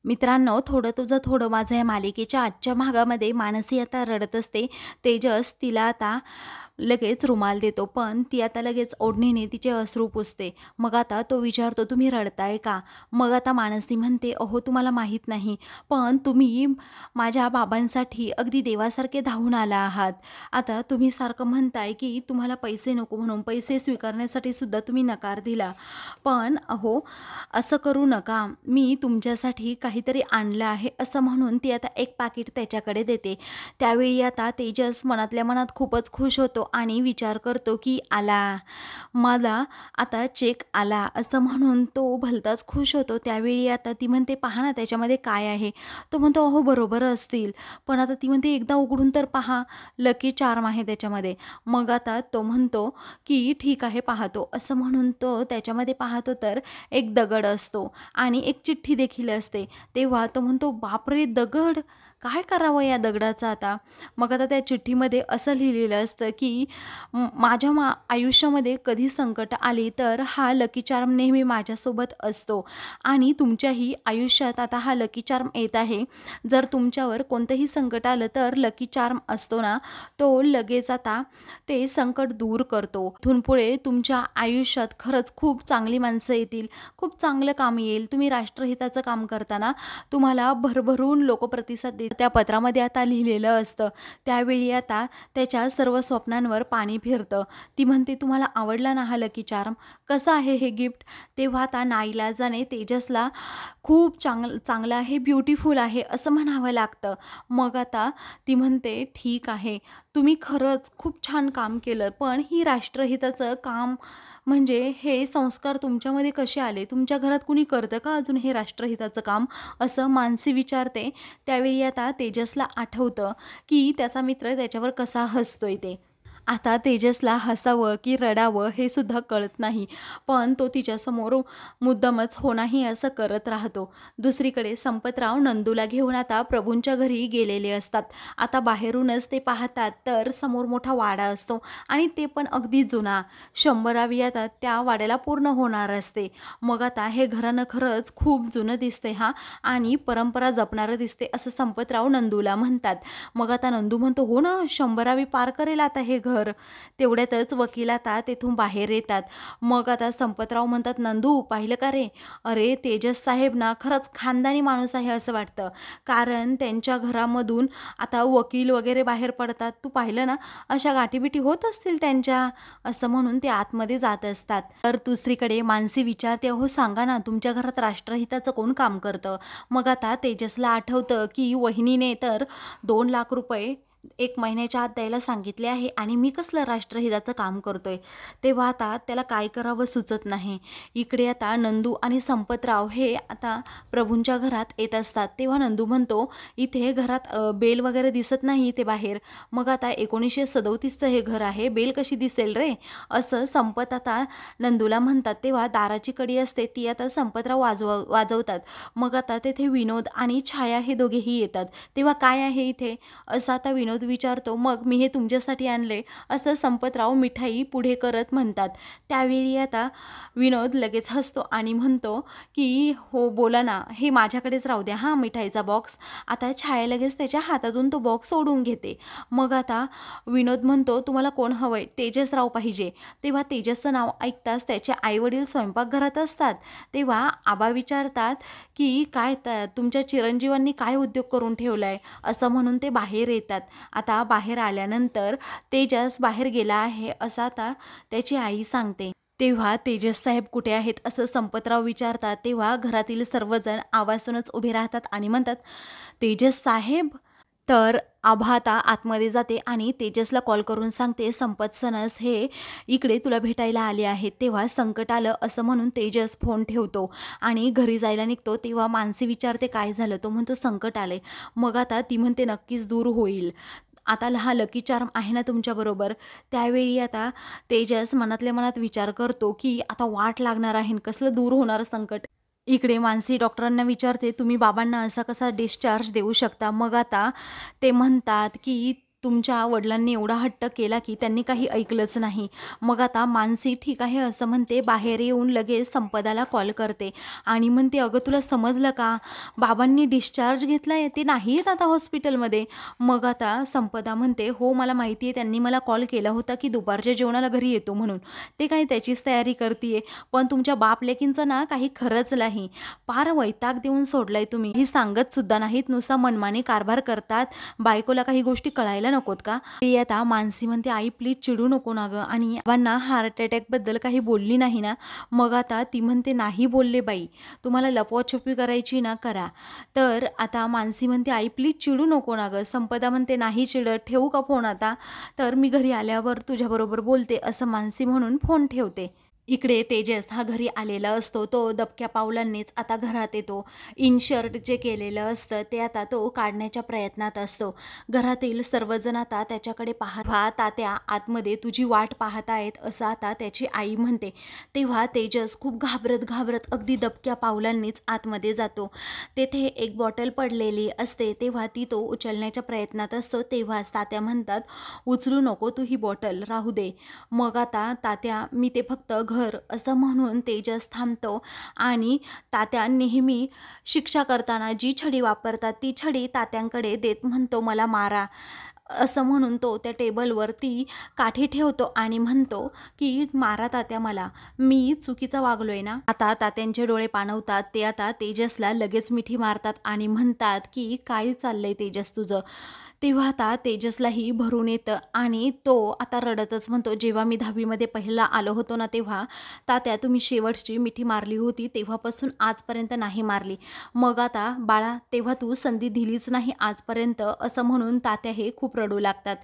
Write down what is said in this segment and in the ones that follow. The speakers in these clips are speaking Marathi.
मित्रांनो, थोडं तुझं थोडं माझं या मालिकेच्या आजच्या भागामध्ये मानसी आता रडत असते. तेजस तिला आता लगेच रुमाल देतो, पण ती आता लगेच ओढणीने तिचे अश्रू पुसते. मग आता तो विचारतो, तुम्ही रडताय का? मग आता मानसी म्हणते, अहो तुम्हाला माहीत नाही, पण तुम्ही माझ्या बाबांसाठी अगदी देवासारखे धावून आला आहात. आता तुम्ही सारखं म्हणताय की तुम्हाला पैसे नको, म्हणून पैसे स्वीकारण्यासाठी सुद्धा तुम्ही नकार दिला. पण अहो असं करू नका, मी तुमच्यासाठी काहीतरी आणलं आहे असं म्हणून ती आता एक पाकीट त्याच्याकडे देते. त्यावेळी आता तेजस मनातल्या मनात खूपच खुश होतो आणि विचार करतो की आला, मला आता चेक आला असं म्हणून तो भलताच खुश होतो. त्यावेळी आता ती म्हणते, पहा ना त्याच्यामध्ये काय आहे. तो म्हणतो, अहो बरोबर असतील, पण आता ती म्हणते एकदा उघडून तर पहा, लकी चार्म आहे त्याच्यामध्ये. मग आता तो म्हणतो की ठीक आहे पाहतो असं म्हणून तो त्याच्यामध्ये पाहतो, तर एक दगड असतो आणि एक चिठ्ठी देखील असते. तेव्हा तो म्हणतो, बापरे दगड, काय करावं या दगडाचं आता. मग आता त्या चिठ्ठीमध्ये असं लिहिलेलं असतं की माझ्या आयुष्यामध्ये कधी संकट आली तर हा लकी चार्म नेहमी माझ्यासोबत असतो आणि तुमच्याही आयुष्यात आता हा लकी चार्म येत आहे. जर तुमच्यावर कोणतंही संकट आलं तर लकी चार्म असतो ना, तो लगेच आता ते संकट दूर करतो. इथून पुढे तुमच्या आयुष्यात खरंच खूप चांगली माणसं येतील, खूप चांगलं काम येईल. तुम्ही राष्ट्रहिताचं काम करताना तुम्हाला भरभरून लोक प्रतिसाद देतील. त्या पत्रामध्ये आता लिहिलेलं असतं. त्यावेळी आता त्याच्या सर्व स्वप्नांवर पाणी फिरतं. ती म्हणते, तुम्हाला आवडला ना हा लकी चार्म, कसं आहे हे गिफ्ट. तेव्हा आता नाईलाजाने तेजसला खूप चांगलं आहे, ब्युटिफुल आहे असं म्हणावं लागतं. मग आता ती म्हणते, ठीक आहे, तुम्ही खरंच खूप छान काम केलं, पण ही राष्ट्रहिताचं काम म्हणजे हे संस्कार तुमच्यामध्ये कसे आले? तुमच्या घरात कुणी करतं का अजून हे राष्ट्रहिताचं काम? असं मानसी विचारते. त्यावेळी आता तेजसला आठवतं की त्याचा मित्र त्याच्यावर कसा हसतोय ते. आता तेजसला हसावं की रडावं हे सुद्धा कळत नाही, पण तो तिच्यासमोर मुद्दामच हो नाही असं करत राहतो. दुसरीकडे संपतराव नंदूला घेऊन आता प्रभूंच्या घरी गेलेले असतात. आता बाहेरूनच ते पाहतात तर समोर मोठा वाडा असतो आणि ते पण अगदी जुना. 100वी आता त्या वाड्याला पूर्ण होणार असते. मग आता हे घराणं खरंच खूप जुनं दिसते हा, आणि परंपरा जपणारं दिसते असं संपतराव नंदूला म्हणतात. मग आता नंदू म्हणतो, हो ना, 100वी पार करेल आता हे घर. तेवढ्यातच वकील आता तेथून बाहेर येतात. मग आता संपतराव म्हणतात, नंदू पाहिलं का रे, अरे तेजस साहेब ना खरंच खानदानी माणूस आहे असं वाटतं, कारण त्यांच्या घरामधून आता वकील वगैरे बाहेर पडतात, तू पाहिलं ना, अशा गाठीबिटी होत असतील त्यांच्या, असं म्हणून ते आतमध्ये जात असतात. तर दुसरीकडे मानसी विचारते, हो सांगा ना, तुमच्या घरात राष्ट्रहिताचं कोण काम करतं? मग आता तेजसला आठवतं की वहिनीने तर 2 लाख रुपये 1 महिन्याच्या आत द्यायला सांगितले आहे आणि मी कसलं राष्ट्रहिताचं काम करतोय. तेव्हा आता त्याला काय करावं सुचत नाही. इकडे आता नंदू आणि संपतराव हे आता प्रभूंच्या घरात येत असतात. तेव्हा नंदू म्हणतो, इथे घरात बेल वगैरे दिसत नाही इथे बाहेर. मग आता 1937चं हे घर आहे, बेल कशी दिसेल रे, असं संपत आता नंदूला म्हणतात. तेव्हा दाराची कडी असते ती आता संपतराव वाजवतात. मग आता तेथे विनोद आणि छाया हे दोघेही येतात. तेव्हा काय आहे इथे असं आता विनोद विचारतो. मग मी हे तुमच्यासाठी आणले असं संपतराव मिठाई पुढे करत म्हणतात. त्यावेळी आता विनोद लगेच हसतो आणि म्हणतो की हो बोला ना, हे माझ्याकडेच राहू द्या हां मिठाईचा बॉक्स. आता छाया लगेच त्याच्या हातातून तो बॉक्स ओढून घेते. मग आता विनोद म्हणतो, तुम्हाला कोण हवंय? तेजसराव पाहिजे. तेव्हा तेजसचं नाव ऐकताच त्याचे आईवडील स्वयंपाकघरात असतात. तेव्हा आबा विचारतात की काय तुमच्या चिरंजीवांनी काय उद्योग करून ठेवलाय, असं म्हणून ते बाहेर येतात. आता बाहेर आल्यानंतर तेजस बाहेर गेला आहे असं आता त्याची आई सांगते. तेव्हा तेजस साहेब कुठे आहेत असं संपतराव विचारतात. तेव्हा घरातील सर्वजण आवासूनच उभे राहतात आणि म्हणतात, तेजस साहेब. तर आभा आता आतमध्ये जाते आणि तेजसला कॉल करून सांगते, संपत सनस हे इकडे तुला भेटायला आले आहेत. तेव्हा संकट आलं असं म्हणून तेजस फोन ठेवतो आणि घरी जायला निघतो. तेव्हा मानसी विचारते, काय झालं? तो म्हणतो, संकट आले. मग आता ती म्हणते, नक्कीच दूर होईल. आता हा लकी चार्म आहे ना तुमच्याबरोबर. त्यावेळी आता तेजस मनातल्या मनात विचार करतो की आता वाट लागणार आहे, कसलं दूर होणार संकट. इकडे मानसी डॉक्टरांना विचारते, तुम्ही बाबांना असा कसा डिस्चार्ज देऊ शकता? मग आता ते म्हणतात की तुमच्या वडिलांनी एवढा हट्ट केला की त्यांनी काही ऐकलंच नाही. मग आता मानसी ठीक आहे असं म्हणते, बाहेर येऊन लगेच संपदाला कॉल करते आणि म्हणते, अगं तुला समजलं का, बाबांनी डिस्चार्ज घेतला आहे, ते नाही आहेत आता हॉस्पिटलमध्ये. मग आता संपदा म्हणते, हो मला माहिती आहे, त्यांनी मला कॉल केला होता की दुपारच्या जेवणाला घरी येतो म्हणून. ते काय त्याचीच तयारी करते. पण तुमच्या बाप लेकींचं ना काही खरंच नाही. फार वैताग देऊन सोडलाय तुम्ही. ही सांगत सुद्धा नाहीत, नुसता मनमानी कारभार करतात. बायकोला काही गोष्टी कळायला नकोत का. ती आता मानसी म्हणते, आई प्लीज चिडू नको ना गं. आणि बाबांना हार्ट अटॅक बद्दल काही बोलली नाही ना. मग आता ती म्हणते, नाही बोलले बाई, तुम्हाला लपवाछपवी करायची ना करा. तर आता मानसी म्हणते, आई प्लीज चिडू नको ना गं. संपदा म्हणते, नाही चिडत, ठेवू का फोन आता, तर मी घरी आल्यावर तुझ्याबरोबर बोलते, असं मानसी म्हणून फोन ठेवते. इकडे तेजस हा घरी आलेला असतो. तो दबक्या पावलांनीच आता घरात येतो. इनशर्ट जे केलेलं असतं ते आता तो काढण्याच्या प्रयत्नात असतो. घरातील सर्वजण आता त्याच्याकडे पाहत, तात्या आतमध्ये तुझी वाट पाहत आहेत असं आता त्याची आई म्हणते. तेव्हा तेजस खूप घाबरत अगदी दबक्या पावलांनीच आतमध्ये जातो. तेथे एक बॉटल पडलेली असते. तेव्हा ती तो उचलण्याच्या प्रयत्नात असतो. तेव्हाच तात्या म्हणतात, उचलू नको तू ही बॉटल, राहू दे. मग आता तात्या, मी ते फक्त घर असं म्हणून तेजस थांबतो आणि तात्या नेहमी शिक्षा करताना जी छडी वापरतात ती छडी तात्यांकडे देत म्हणतो, मला मारा. असं म्हणून तो त्या टेबलवर ती काठी ठेवतो आणि म्हणतो की मारा तात्या मला, मी चुकीचा वागलोय ना. आता तात्यांचे डोळे पाणवतात. ते आता तेजसला लगेच मिठी मारतात आणि म्हणतात की काय चाललंय तेजस तुझं. तेव्हा आता तेजसलाही भरून येतं आणि तो आता रडतच म्हणतो, जेव्हा मी 10वीमध्ये पहिला आलो होतो ना तेव्हा तात्या तुम्ही शेवटची मिठी मारली होती, तेव्हापासून आजपर्यंत नाही मारली. मग आता बाळा, तेव्हा तू संधी दिलीच नाही आजपर्यंत, असं म्हणून तात्या हे खूप रडू लागतात.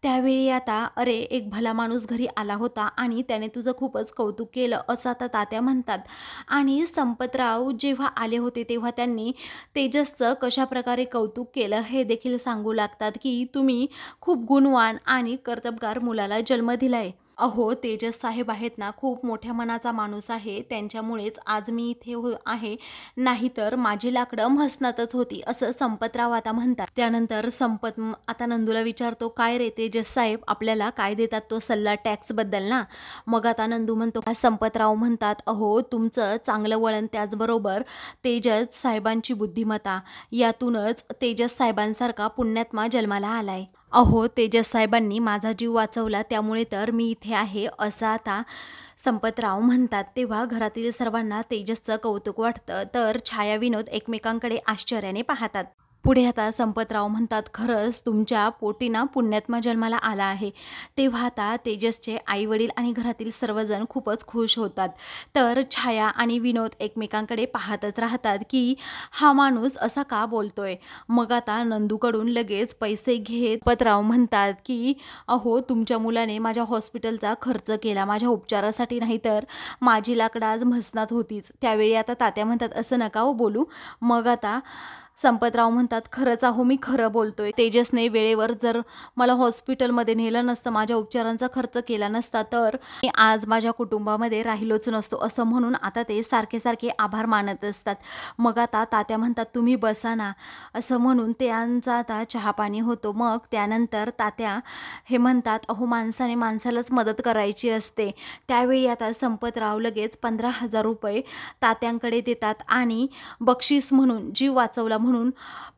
त्यावेळी आता, अरे एक भला माणूस घरी आला होता आणि त्याने तुझं खूपच कौतुक केलं असं आता तात्या म्हणतात. आणि संपतराव जेव्हा आले होते तेव्हा त्यांनी तेजसचं कशाप्रकारे कौतुक केलं हे देखील सांगू लागतात की तुम्ही खूप गुणवान आणि कर्तबगार मुलाला जन्म दिलाय. अहो तेजस साहेब आहेत ना, खूप मोठ्या मनाचा माणूस आहे, त्यांच्यामुळेच आज मी इथे आहे, नाहीतर माझी लाकडं म्हसनातच होती, असं संपतराव आता म्हणतात. त्यानंतर संपत आता नंदूला विचारतो, काय रे तेजस साहेब, आपल्याला काय देतात तो सल्ला टॅक्सबद्दल ना. मग आता नंदू म्हणतो, संपतराव म्हणतात, अहो तुमचं चांगलं वळण, त्याचबरोबर तेजस साहेबांची बुद्धिमत्ता, यातूनच तेजस साहेबांसारखा पुण्यात्मा जन्माला आलाय. अहो तेजस साहेबांनी माझा जीव वाचवला, त्यामुळे तर मी इथे आहे, असं आता संपतराव म्हणतात. तेव्हा घरातील सर्वांना तेजसचं कौतुक वाटतं. तर छाया विनोद एकमेकांकडे आश्चर्याने पाहतात. पुढे आता संपतराव म्हणतात, खरंच तुमच्या पोटी ना पुण्यात्मा जन्माला आला आहे. तेव्हा आता तेजसचे आईवडील आणि घरातील सर्वजण खूपच खुश होतात. तर छाया आणि विनोद एकमेकांकडे पाहतच राहतात की हा माणूस असा का बोलतोय. मग आता नंदूकडून लगेच पैसे घेत संपतराव म्हणतात की अहो तुमच्या मुलाने माझ्या हॉस्पिटलचा खर्च केला, माझ्या उपचारासाठी, नाही तर माझी लाकडं आज म्हसनात होतीच. त्यावेळी आता तात्या म्हणतात, असं नका हो बोलू. मग आता संपतराव म्हणतात, खरंच अहो मी खरं बोलतोय, तेजसने वेळेवर जर मला हॉस्पिटलमध्ये नेलं नसतं, माझ्या उपचारांचा खर्च केला नसता, तर मी आज माझ्या कुटुंबामध्ये राहिलोच नसतो, असं म्हणून आता ते सारखे सारखे आभार मानत असतात. मग आता तात्या म्हणतात, तुम्ही बसा ना, असं म्हणून त्यांचा आता चहापाणी होतो. मग त्यानंतर तात्या हे म्हणतात, अहो माणसाने माणसालाच मदत करायची असते. त्यावेळी आता संपतराव लगेच 15,000 रुपये तात्यांकडे देतात आणि बक्षीस म्हणून जीव वाचवला म्हणून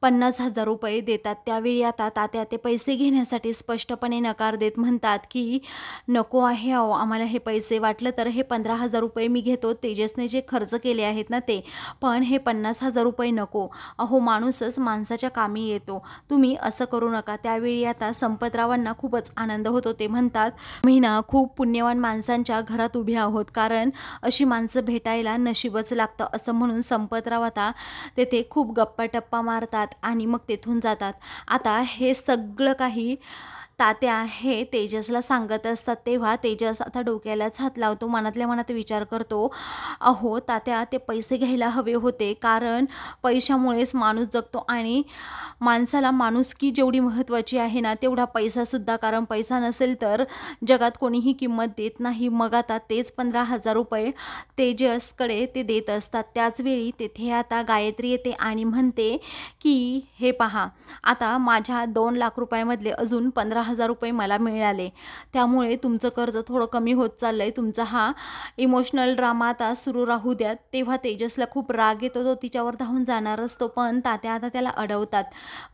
50,000 रुपये देतात. त्यावेळी आता तात्या ते पैसे घेण्यासाठी स्पष्टपणे नकार देत म्हणतात की नको आहे अहो आम्हाला हे पैसे, वाटलं तर हे 15,000 रुपये मी घेतो, तेजसने जे खर्च केले आहेत ना ते, पण हे 50,000 रुपये नको. अहो माणूसच माणसाच्या कामी येतो, तुम्ही असं करू नका. त्यावेळी आता संपतरावांना खूपच आनंद होतो. ते म्हणतात, मी ना खूप पुण्यवान माणसांच्या घरात उभी आहोत, कारण अशी माणसं भेटायला नशीबच लागतं, असं म्हणून संपतराव आता तेथे खूप गप्पा टप्पा मारतात आणि मग तेथून जातात. आता हे सगळं काही तात्या हे तेजसला सांगत असतात तेव्हा तेजस आता डोक्यालाच हात लावतो, मनातल्या मनात विचार करतो, अहो तात्या ते पैसे घ्यायला हवे होते, कारण पैशामुळेच माणूस जगतो आणि माणसाला माणुसकी जेवढी महत्त्वाची आहे ना तेवढा पैसासुद्धा, कारण पैसा नसेल तर जगात कोणीही किंमत देत नाही. मग आता तेच 15,000 रुपये तेजसकडे ते देत असतात. त्याचवेळी तेथे आता गायत्री येते आणि म्हणते की हे पहा, आता माझ्या 2,00,000 रुपयामधले अजून 15,000 रुपये मला मिळाले, त्यामुळे तुमचं कर्ज थोडं कमी होत चाललंय, तुमचा हा इमोशनल ड्रामा आता सुरू राहू द्या. तेव्हा तेजसला खूप राग येतो, तो तिच्यावर धावून जाणार असतो, पण तात्या आता त्याला अडवतात.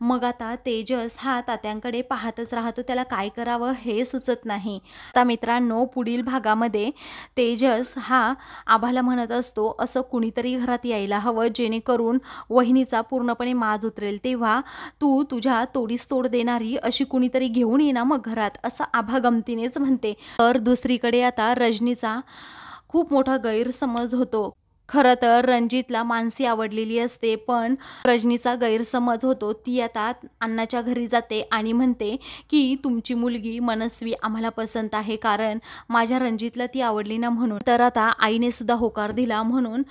मग आता तेजस हा तात्यांकडे पाहतच राहतो, त्याला काय करावं हे सुचत नाही. आता मित्रांनो, पुढील भागामध्ये तेजस हा आभाला म्हणत असतो, असं कुणीतरी घरात यायला हवं जेणेकरून वहिनीचा पूर्णपणे माज उतरेल, तेव्हा तू तुझ्या तोडीस तोड देणारी अशी कुणीतरी घेऊन ये ना मग घरात, असं आभा गमतीनेच म्हणते. तर दुसरीकडे आता रजनीचा खूप मोठा गैरसमज होतो. खरं तर रणजितला मानसी आवडलेली असते, पण रजनीचा गैरसमज होतो. ती आता अण्णाच्या घरी जाते आणि म्हणते की तुमची मुलगी मनस्वी आम्हाला पसंत आहे, कारण माझ्या रणजितला ती आवडली ना म्हणून. तर आता आईने सुद्धा होकार दिला, म्हणून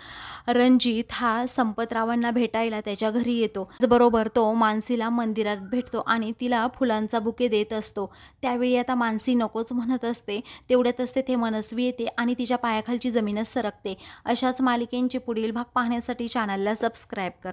रणजित हा संपतरावांना भेटायला त्याच्या घरी येतो. बरोबर तो मानसीला मंदिरात भेटतो आणि तिला फुलांचा बुके देत असतो. त्यावेळी आता मानसी नकोच म्हणत असते, तेवढ्यातच तेथे मनस्वी येते आणि तिच्या पायाखालची जमीनच सरकते. अशाच मालिकेंचे पुढील भाग पाहण्यासाठी चॅनलला सबस्क्राईब करा.